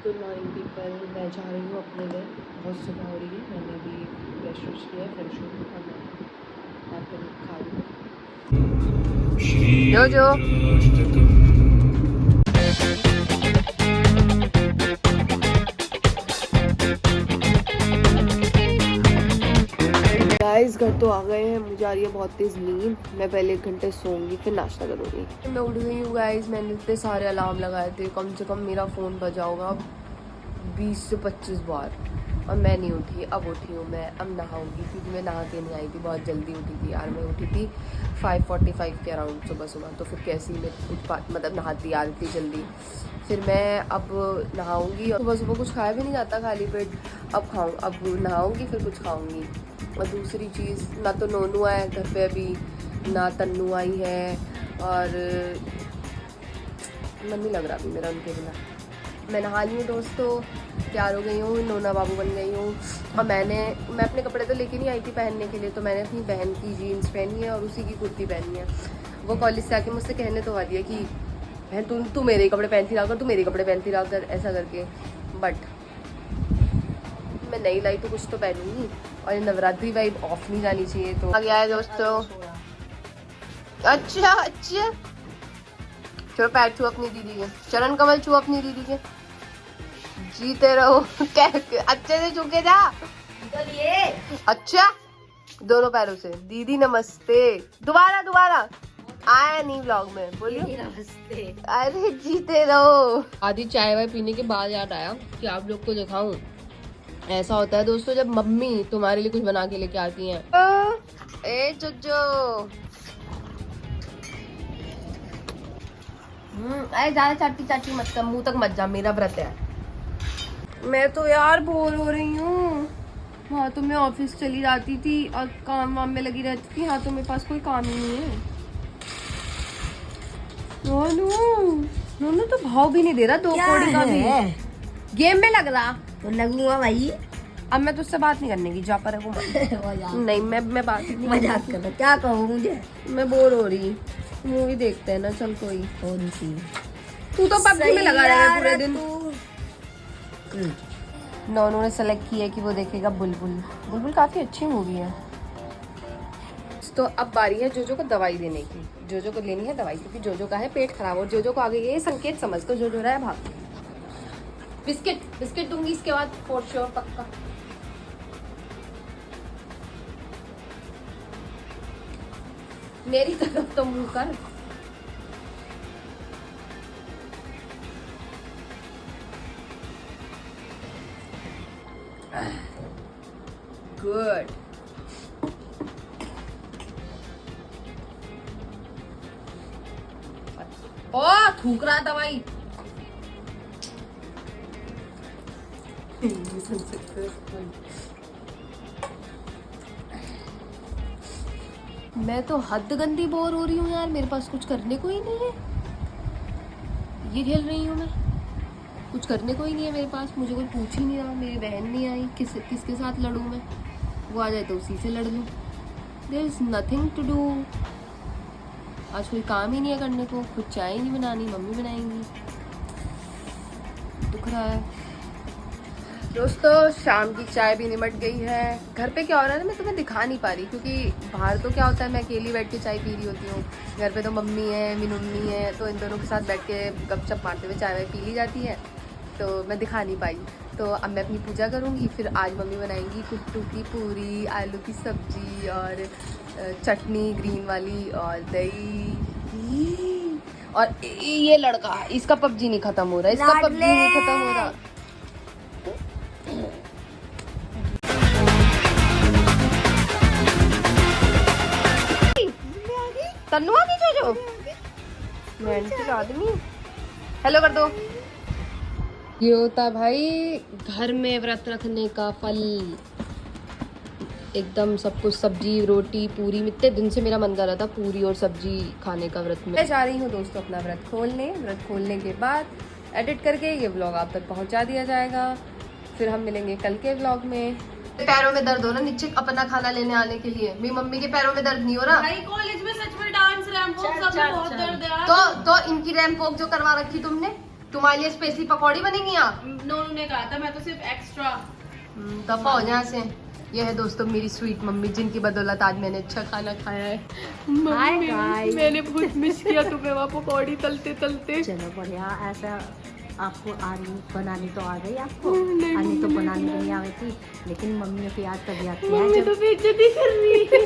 Good morning people. मैं जा रही हूँ अपने घर, बहुत सुबह हो रही है। मैंने अभी ब्रश व्रश किया है, फ्रेश हो गई और मैं एप्पल खा रही हूँ। जो गाइस घर तो आ गए हैं। मुझे आ रही है बहुत तेज़ नींद। मैं पहले 1 घंटे सोऊंगी फिर नाश्ता करूँगी। मैं उठ गई हूँ गाइस। मैंने इतने सारे अलार्म लगाए थे, कम से कम मेरा फ़ोन बजा होगा 20 से 25 बार और मैं नहीं उठी। अब उठी हूँ मैं, अब नहाऊंगी क्योंकि मैं नहा के नहीं आई थी, बहुत जल्दी उठी थी यार। मैं उठी थी 5:45 के अराउंड सुबह, तो फिर कैसे ही मैं उठ पा मतलब नहाती आ रही थी जल्दी। फिर मैं अब नहाऊंगी और सुबह कुछ खाया भी नहीं जाता खाली पेट। अब नहाऊंगी फिर कुछ खाऊंगी। और दूसरी चीज़, ना तो नोनू आया है घर पे अभी, ना तन्नू आई है और मन नहीं लग रहा अभी मेरा उनके बिना। मैं नहा ली हूँ दोस्तों, तैयार हो गई हूँ, नोना बाबू बन गई हूँ। और मैं अपने कपड़े तो लेके नहीं आई थी पहनने के लिए, तो मैंने अपनी बहन की जीन्स पहनी है और उसी की कुर्ती पहनी है। वो कॉलेज से आके मुझसे कहने तो आ दिया कि बहन तू मेरे ही कपड़े पहनती रहा कर, तू मेरे कपड़े पहनती रहा कर, ऐसा करके। बट मैं नहीं लाई तो कुछ तो पहनूंगी और ये नवरात्रि वाइब ऑफ नहीं जानी चाहिए। तो आ गया है दोस्तों। अच्छा चलो पैर छू अपनी दीदी के, चरण कमल छू अपनी दीदी के। जीते रहो। अच्छे से छूके जा। अच्छा दोनों पैरों से। दीदी नमस्ते। दोबारा आया नहीं व्लॉग में, बोलिए नमस्ते। अरे जीते रहो। आधी चाय वाय पीने के बाद याद आया कि आप लोग को दिखाऊं। ऐसा होता है दोस्तों जब मम्मी तुम्हारे लिए कुछ बना के लेके आती हैं। ए चुच्चो, अरे ज्यादा चाटी मत कर, मुंह तक मत जा, मेरा व्रत है। मैं तो यार बोर हो रही हूँ। वहाँ तो मैं ऑफिस चली जाती थी और काम वाम में लगी रहती थी, यहाँ तो मेरे पास कोई काम ही नहीं है। नोनू तो भाव भी नहीं दे रहा 2 कौड़ी का भी। गेम में लग रहा तो लगूंगा भाई। अब मैं तुझसे बात नहीं करने की, जा पर नहीं मैं बात नहीं, मजाक कर रहा। क्या कहूँ मुझे, मैं बोर हो रही। मूवी देखते हैं ना, चल कोई। कौन सी? तू तो पबजी में लगा रहेगा पूरे दिन। नोनू ने सेलेक्ट किया कि वो देखेगा बुलबुल काफी अच्छी मूवी है। तो अब बारी है जोजो को दवाई देने की। जोजो को लेनी है दवाई क्योंकि जोजो का है पेट खराब और जोजो को आगे ये संकेत समझ कर जोजो रहा है भाग। बिस्किट दूंगी इसके बाद फॉर श्योर, पक्का। मेरी तरफ तो मुंह कर। गुड। ओ थूक रहा दवाई। मैं तो हद गंदी बोर हो रही हूँ यार, मेरे पास कुछ करने को ही नहीं है। ये खेल रही हूँ मैं, कुछ करने को ही नहीं है मेरे पास। मुझे कोई पूछ ही नहीं रहा, मेरी बहन नहीं आई, किसके साथ लड़ूँ मैं? वो आ जाए तो उसी से लड़ लूँ। There is nothing to do. आज कोई काम ही नहीं है करने को, खुद चाय नहीं बनानी, मम्मी बनाएंगी। दुख रहा है दोस्तों। शाम की चाय भी निमट गई है। घर पे क्या हो रहा है मैं तुम्हें दिखा नहीं पा रही क्योंकि बाहर तो क्या होता है मैं अकेली बैठ के चाय पी रही होती हूँ। घर पे तो मम्मी है, मम्मी है, तो इन दोनों के साथ बैठ के गपशप मारते हुए चाय वाय पी ली जाती है, तो मैं दिखा नहीं पाई। तो अब मैं अपनी पूजा करूँगी, फिर आज मम्मी बनाएंगी कुट्टू की पूरी, आलू की सब्जी और चटनी ग्रीन वाली और दही। और ये लड़का, इसका पबजी नहीं खत्म हो रहा, इसका पबजी नहीं खत्म हो रहा। तन्नू आ गई जोजो, मेंटल आदमी। हेलो कर दो। ये होता भाई घर में व्रत रखने का फल। एकदम सब कुछ, सब्जी रोटी पूरी। इतने दिन से मेरा मन कर रहा था पूरी और सब्जी खाने का व्रत में। मैं जा रही हूँ दोस्तों अपना व्रत खोलने के बाद एडिट करके ये व्लॉग आप तक पहुँचा दिया जाएगा। फिर हम मिलेंगे कल के व्लॉग में। पैरों में दर्द हो रहा नीचे अपना खाना लेने आने के लिए। मेरी मम्मी के पैरों में दर्द नहीं हो रहा। भाई कॉलेज में सच में डांस रैंप वॉक सब में बहुत दर्द है। तो इनकी रैंप वॉक जो करवा रखी तुमने, तुम्हारे लिए स्पेशली पकौड़ी बनेंगी यहाँ? नोनू ने कहा था, मैं तो सिर्फ एक्स्ट्रा। दफा हो यहाँ से। ये है दोस्तों मेरी स्वीट मम्मी, जिनकी बदौलत आज मैंने अच्छा खाना खाया है। मम्मी, मैंने बहुत मिस किया तुम्हें वहाँ पकौड़ी तलते तलते। चलो बढ़िया, ऐसा आपको आनी बनानी तो आ गई आपको, नहीं, आनी तो मम्मी बनानी नहीं नहीं आ रही थी, लेकिन मम्मी की याद तभी आती है मम्मी जब तो बेइज्जती कर रही है।